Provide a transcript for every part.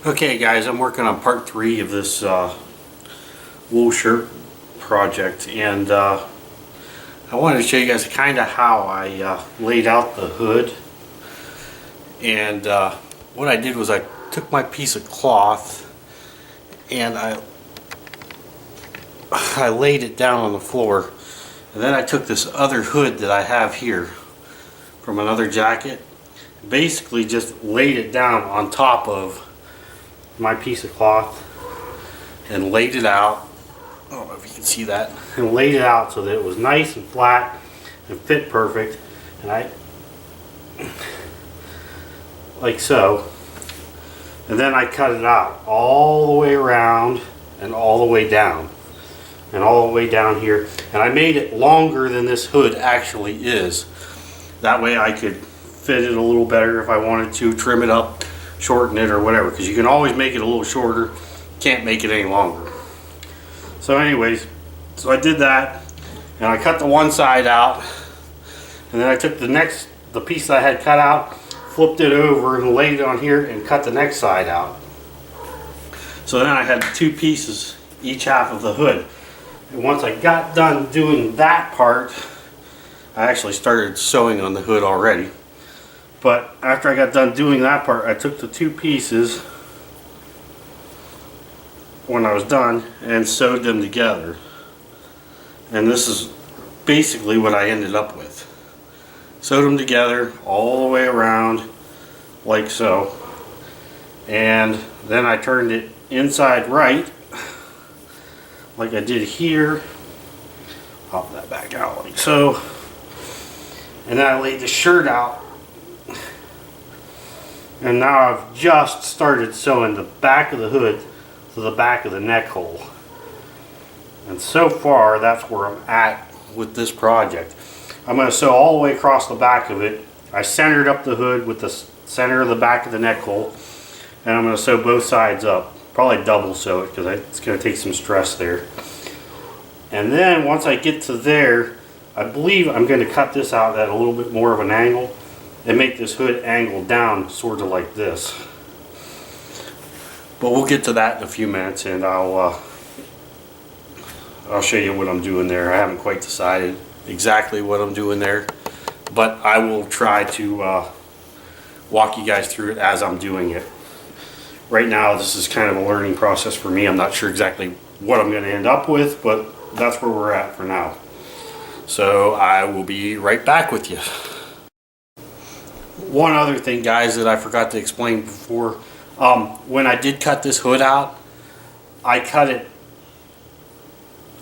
Okay guys, I'm working on part 3 of this wool shirt project, and I wanted to show you guys kind of how I laid out the hood. And what I did was I took my piece of cloth and I laid it down on the floor, and then I took this other hood that I have here from another jacket, basically just laid it down on top of my piece of cloth and laid it out. I don't know if you can see that, and laid it out so that it was nice and flat and fit perfect, and I like so, and then I cut it out all the way around and all the way down and all the way down here, and I made it longer than this hood actually is. That way I could fit it a little better if I wanted to, trim it up, shorten it or whatever, because you can always make it a little shorter, can't make it any longer. So anyways, so I did that, and I cut the one side out, and then I took the piece that I had cut out, flipped it over and laid it on here and cut the next side out. So then I had two pieces, each half of the hood. And once I got done doing that part, I actually started sewing on the hood already. But after I got done doing that part, I took the two pieces when I was done and sewed them together. And this is basically what I ended up with. Sewed them together all the way around like so. And then I turned it inside right like I did here. Pop that back out like so. And then I laid the shirt out. And now I've just started sewing the back of the hood to the back of the neck hole. And so far, that's where I'm at with this project. I'm going to sew all the way across the back of it. I centered up the hood with the center of the back of the neck hole. And I'm going to sew both sides up. Probably double sew it because it's going to take some stress there. And then once I get to there, I believe I'm going to cut this out at a little bit more of an angle and make this hood angle down sort of like this. But we'll get to that in a few minutes, and I'll show you what I'm doing there. I haven't quite decided exactly what I'm doing there, but I will try to walk you guys through it as I'm doing it. Right now this is kind of a learning process for me. I'm not sure exactly what I'm going to end up with, but that's where we're at for now. So I will be right back with you. One other thing, guys, that I forgot to explain before, when I did cut this hood out, I cut it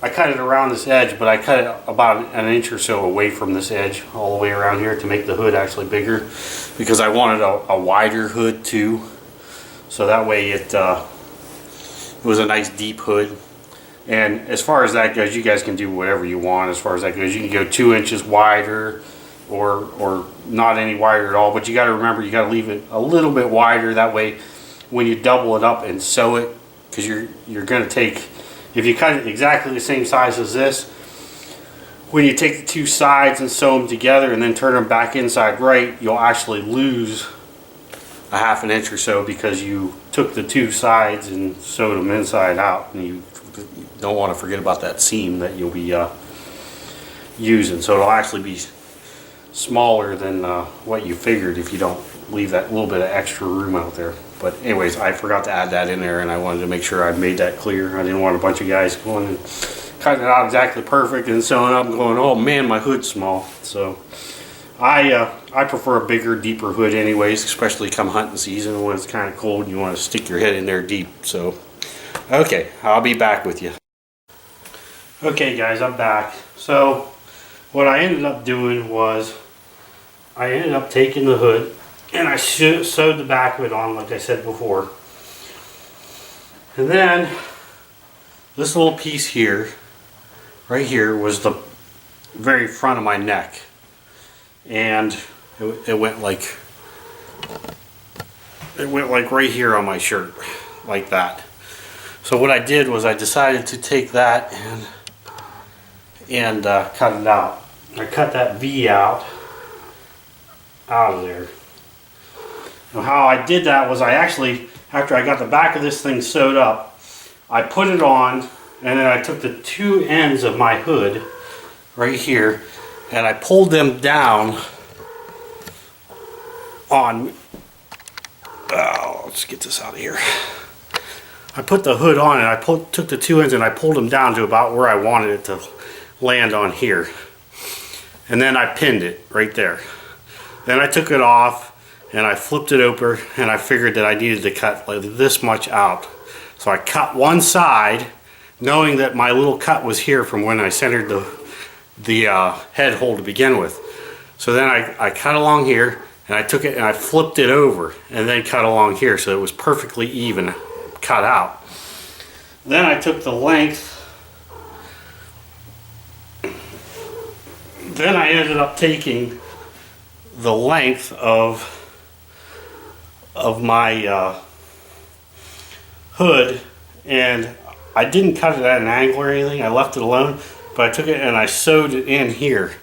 around this edge, but I cut it about an inch or so away from this edge, all the way around here, to make the hood actually bigger, because I wanted a wider hood too, so that way it was a nice deep hood. And as far as that goes, you guys can do whatever you want. As far as that goes, you can go 2 inches wider, or not any wider at all, but you got to remember, you got to leave it a little bit wider. That way when you double it up and sew it, because you're going to take, if you cut it exactly the same size as this, when you take the two sides and sew them together and then turn them back inside right, you'll actually lose a ½ inch or so, because you took the two sides and sewed them inside out, and you don't want to forget about that seam that you'll be using. So it'll actually be smaller than what you figured if you don't leave that little bit of extra room out there. But anyways, I forgot to add that in there, and I wanted to make sure I made that clear. I didn't want a bunch of guys going and cutting it out exactly perfect and sewing up and going, oh man, my hood's small. So I prefer a bigger, deeper hood anyways, especially come hunting season when it's kind of cold and you want to stick your head in there deep. So okay, I'll be back with you. Okay guys, I'm back. So what I ended up doing was I ended up taking the hood and I sewed the back of it on, like I said before. And then this little piece here, right here, was the very front of my neck. And it went like right here on my shirt, like that. So what I did was I decided to take that and cut it out. I cut that V out of there. Now how I did that was I actually after I got the back of this thing sewed up, I put it on, and then I took the two ends of my hood right here and I pulled them down on, let's get this out of here. I put the hood on and I took the two ends and I pulled them down to about where I wanted it to land on here. And then I pinned it right there. Then I took it off and I flipped it over, and I figured that I needed to cut like this much out. So I cut one side, knowing that my little cut was here from when I centered the head hole to begin with. So then I cut along here, and I took it and I flipped it over and then cut along here so it was perfectly even cut out. Then I took the length. Then I ended up taking the length of my hood, and I didn't cut it at an angle or anything. I left it alone, but I took it and I sewed it in here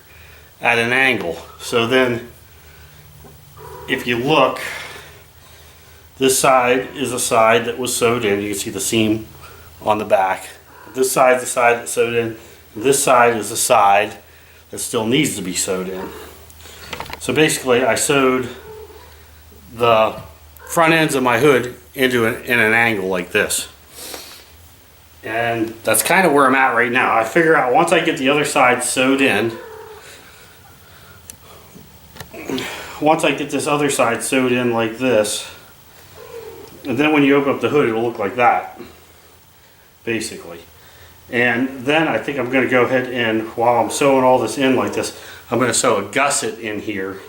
at an angle. So then if you look, this side is a side that was sewed in. You can see the seam on the back. This side is the side that's sewed in. This side is the side that still needs to be sewed in. So basically I sewed the front ends of my hood in an angle like this. And that's kind of where I'm at right now. I figure out once I get the other side sewed in, once I get this other side sewed in like this, and then when you open up the hood it'll look like that, basically. And then I think I'm going to go ahead and, while I'm sewing all this in like this, I'm going to sew a gusset in here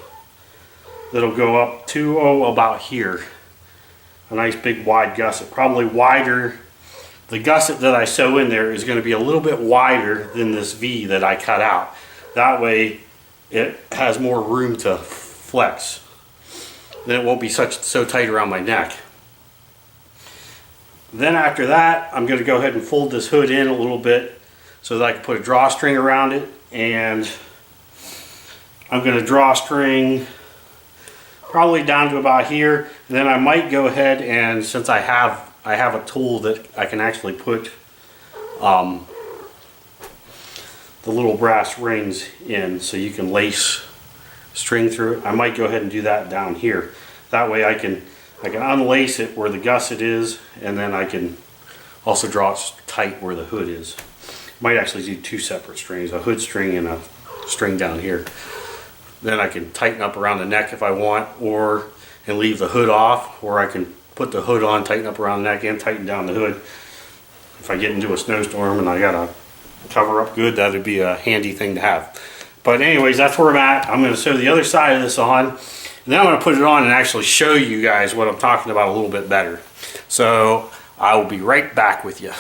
that'll go up to about here. A nice big wide gusset, probably wider. The gusset that I sew in there is going to be a little bit wider than this V that I cut out. That way it has more room to flex. Then it won't be so tight around my neck. Then after that, I'm going to go ahead and fold this hood in a little bit so that I can put a drawstring around it, and I'm going to drawstring probably down to about here. And then I might go ahead and, since I have a tool that I can actually put the little brass rings in so you can lace string through it, I might go ahead and do that down here. That way I can unlace it where the gusset is, and then I can also draw it tight where the hood is. Might actually do two separate strings, a hood string and a string down here. Then I can tighten up around the neck if I want, and leave the hood off, or I can put the hood on, tighten up around the neck, and tighten down the hood. If I get into a snowstorm and I gotta cover up good, that'd be a handy thing to have. But anyways, that's where I'm at. I'm going to sew the other side of this on, and then I'm going to put it on and actually show you guys what I'm talking about a little bit better. So I will be right back with you.